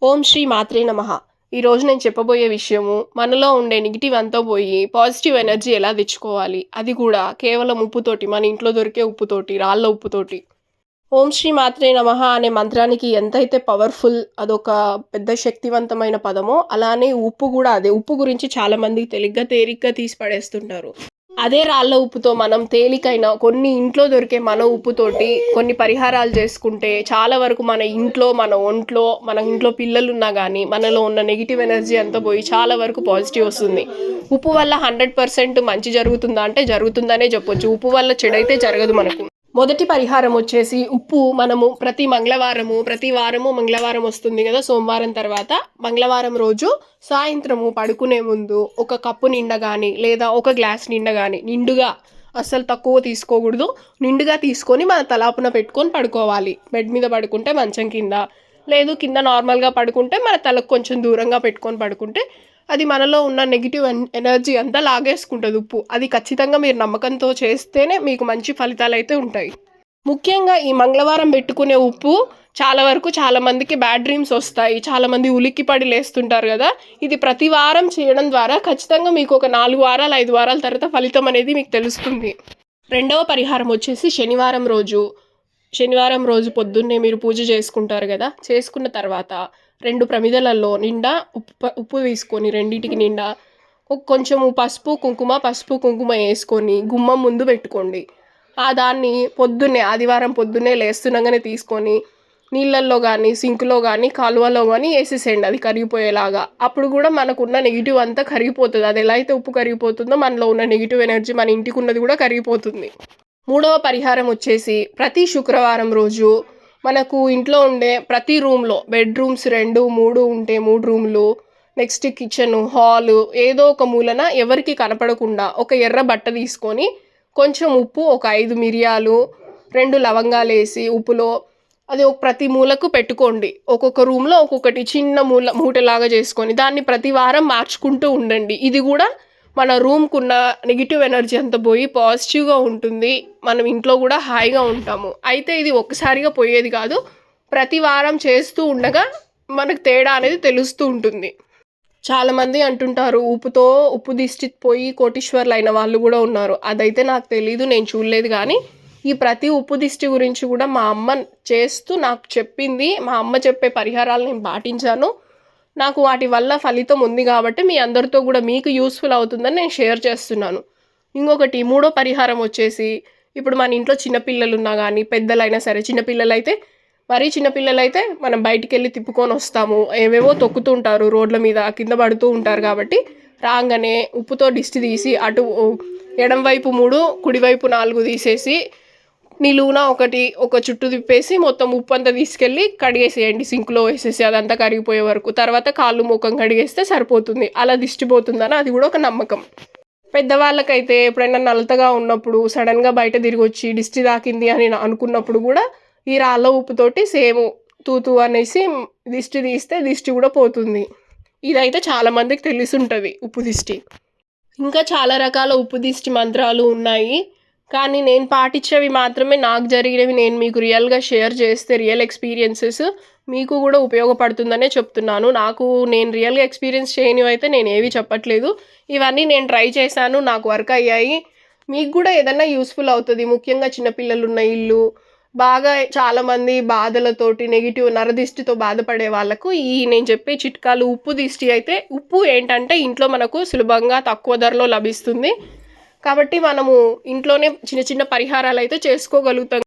ఓం శ్రీ మాత్రే నమః. ఈరోజు నేను చెప్పబోయే విషయము మనలో ఉండే నెగిటివ్ అంతా పోయి పాజిటివ్ ఎనర్జీ ఎలా తెచ్చుకోవాలి, అది కూడా కేవలం ఉప్పుతోటి, మన ఇంట్లో దొరికే ఉప్పుతోటి, రాళ్ళ ఉప్పుతోటి. ఓం శ్రీ మాత్రే నమః అనే మంత్రానికి ఎంతైతే పవర్ఫుల్, అదొక పెద్ద శక్తివంతమైన పదమో, అలానే ఉప్పు కూడా అదే. ఉప్పు గురించి చాలామందికి తేలిగ్గా తీసి పడేస్తుంటారు. అదే రాళ్ళ ఉప్పుతో మనం తేలికైన కొన్ని ఇంట్లో దొరికే మన ఉప్పుతోటి కొన్ని పరిహారాలు చేసుకుంటే చాలా వరకు మన ఇంట్లో, మన ఒంట్లో, మన ఇంట్లో పిల్లలున్నా కానీ మనలో ఉన్న నెగిటివ్ ఎనర్జీ అంతా పోయి చాలా వరకు పాజిటివ్ వస్తుంది. ఉప్పు వల్ల 100% మంచి జరుగుతుందా అంటే జరుగుతుందనే చెప్పొచ్చు. ఉప్పు వల్ల చెడైతే జరగదు మనకు. మొదటి పరిహారం వచ్చేసి ఉప్పు మనము ప్రతి వారము మంగళవారం వస్తుంది కదా, సోమవారం తర్వాత మంగళవారం రోజు సాయంత్రము పడుకునే ముందు ఒక కప్పు నిండా కానీ లేదా ఒక గ్లాస్ నిండా కానీ, నిండుగా అస్సలు తక్కువ తీసుకోకూడదు, నిండుగా తీసుకొని మన తలాపున పెట్టుకొని పడుకోవాలి. బెడ్ మీద పడుకుంటే మంచం కింద, లేదు కింద నార్మల్గా పడుకుంటే మన తలకు కొంచెం దూరంగా పెట్టుకొని పడుకుంటే అది మనలో ఉన్న నెగిటివ్ ఎనర్జీ అంతా లాగేసుకుంటుంది ఉప్పు. అది ఖచ్చితంగా మీరు నమ్మకంతో చేస్తేనే మీకు మంచి ఫలితాలు అయితే ఉంటాయి. ముఖ్యంగా ఈ మంగళవారం పెట్టుకునే ఉప్పు చాలా మందికి బ్యాడ్ డ్రీమ్స్ వస్తాయి, చాలామంది ఉలిక్కిపడి లేస్తుంటారు కదా. ఇది ప్రతి వారం చేయడం ద్వారా ఖచ్చితంగా మీకు ఒక 4 వారాలు 5 వారాల తర్వాత ఫలితం అనేది మీకు తెలుస్తుంది. రెండవ పరిహారం వచ్చేసి శనివారం రోజు పొద్దున్నే మీరు పూజ చేసుకుంటారు కదా, చేసుకున్న తర్వాత 2 ప్రమిదలలో నిండా ఉప్పు తీసుకొని, రెండింటికి నిండా కొంచెము పసుపు కుంకుమ వేసుకొని గుమ్మం ముందు పెట్టుకోండి. దాన్ని ఆదివారం పొద్దున్నే లేస్తున్నాగానే తీసుకొని నీళ్ళల్లో కానీ, సింకులో కానీ, కాలువలో కానీ వేసేసేయండి, అది కరిగిపోయేలాగా. అప్పుడు కూడా మనకున్న నెగిటివ్ అంతా కరిగిపోతుంది. అది ఎలా అయితే ఉప్పు కరిగిపోతుందో మనలో ఉన్న నెగిటివ్ ఎనర్జీ, మన ఇంటికి ఉన్నది కూడా కరిగిపోతుంది. మూడవ పరిహారం వచ్చేసి ప్రతి శుక్రవారం రోజు మనకు ఇంట్లో ఉండే ప్రతి రూమ్లో, బెడ్రూమ్స్ 2, 3 ఉంటే 3 రూమ్లు, నెక్స్ట్ కిచెను, హాలు, ఏదో ఒక మూలన ఎవరికి కనపడకుండా ఒక ఎర్ర బట్ట తీసుకొని కొంచెం ఉప్పు, ఒక 5 మిరియాలు, 2 లవంగాలు వేసి ఉప్పులో అది ప్రతి మూలకు పెట్టుకోండి. ఒక్కొక్క రూమ్లో ఒక్కొక్కటి చిన్న మూటలాగా చేసుకొని దాన్ని ప్రతి వారం మార్చుకుంటూ ఉండండి. ఇది కూడా మన రూమ్కున్న నెగిటివ్ ఎనర్జీ అంతా పోయి పాజిటివ్గా ఉంటుంది. మనం ఇంట్లో కూడా హాయిగా ఉంటాము. అయితే ఇది ఒక్కసారిగా పోయేది కాదు, ప్రతి వారం చేస్తూ ఉండగా మనకు తేడా అనేది తెలుస్తూ ఉంటుంది. చాలామంది అంటుంటారు ఉప్పు దిష్టి పోయి కోటీశ్వర్లు అయిన వాళ్ళు కూడా ఉన్నారు. అదైతే నాకు తెలీదు, నేను చూడలేదు. కానీ ఈ ప్రతి ఉప్పు దిష్టి గురించి కూడా మా అమ్మ చేస్తూ నాకు చెప్పింది. మా అమ్మ చెప్పే పరిహారాలు నేను పాటించాను. నాకు వాటి వల్ల ఫలితం ఉంది కాబట్టి మీ అందరితో కూడా మీకు యూస్ఫుల్ అవుతుందని నేను షేర్ చేస్తున్నాను. ఇంకొకటి మూడో పరిహారం వచ్చేసి, ఇప్పుడు మన ఇంట్లో చిన్నపిల్లలు ఉన్నా కానీ, పెద్దలైనా సరే, చిన్నపిల్లలైతే మనం బయటికి వెళ్ళి తిప్పుకొని వస్తాము, ఏవేవో తొక్కుతుంటారు రోడ్ల మీద, కింద పడుతూ ఉంటారు. కాబట్టి రాగానే ఉప్పుతో దిష్టి తీసి అటు ఎడం వైపు 3, కుడివైపు 4 తీసేసి నిలువున ఒక చుట్టూ తిప్పేసి మొత్తం ఉప్పు అంతా తీసుకెళ్ళి కడిగేసేయండి, సింకులో వేసేసి అదంతా కరిగిపోయే వరకు. తర్వాత కాళ్ళు ముఖం కడిగేస్తే సరిపోతుంది. అలా దిష్టి పోతుందని అది కూడా ఒక నమ్మకం. పెద్దవాళ్ళకైతే ఎప్పుడైనా నలతగా ఉన్నప్పుడు సడన్గా బయట తిరిగి వచ్చి దిష్టి తాకింది అని అనుకున్నప్పుడు కూడా ఈ రాళ్ళ ఉప్పుతోటి సేమ్ తూతూ అనేసి దిష్టి తీస్తే దిష్టి కూడా పోతుంది. ఇదైతే చాలామందికి తెలిసి ఉంటుంది ఉప్పు దిష్టి. ఇంకా చాలా రకాల ఉప్పు దిష్టి మంత్రాలు ఉన్నాయి, కానీ నేను పాటించేవి మాత్రమే, నాకు జరిగినవి నేను మీకు రియల్గా షేర్ చేస్తే రియల్ ఎక్స్పీరియన్సెస్ మీకు కూడా ఉపయోగపడుతుందనే చెప్తున్నాను. నేను రియల్గా ఎక్స్పీరియన్స్ చేయనివి అయితే నేను ఏవి చెప్పట్లేదు. ఇవన్నీ నేను ట్రై చేశాను, నాకు వర్క్ అయ్యాయి. మీకు కూడా ఏదైనా యూస్ఫుల్ అవుతుంది. ముఖ్యంగా చిన్నపిల్లలు ఉన్న ఇల్లు, బాగా చాలామంది బాధలతోటి నెగిటివ్ నరదిష్టితో బాధపడే వాళ్ళకు నేను చెప్పే చిట్కాలు. ఉప్పు ఏంటంటే ఇంట్లో మనకు సులభంగా తక్కువ ధరలో లభిస్తుంది. కాబట్టి మనము ఇంట్లోనే చిన్న చిన్న పరిహారాలు అయితే చేసుకోగలుగుతాం.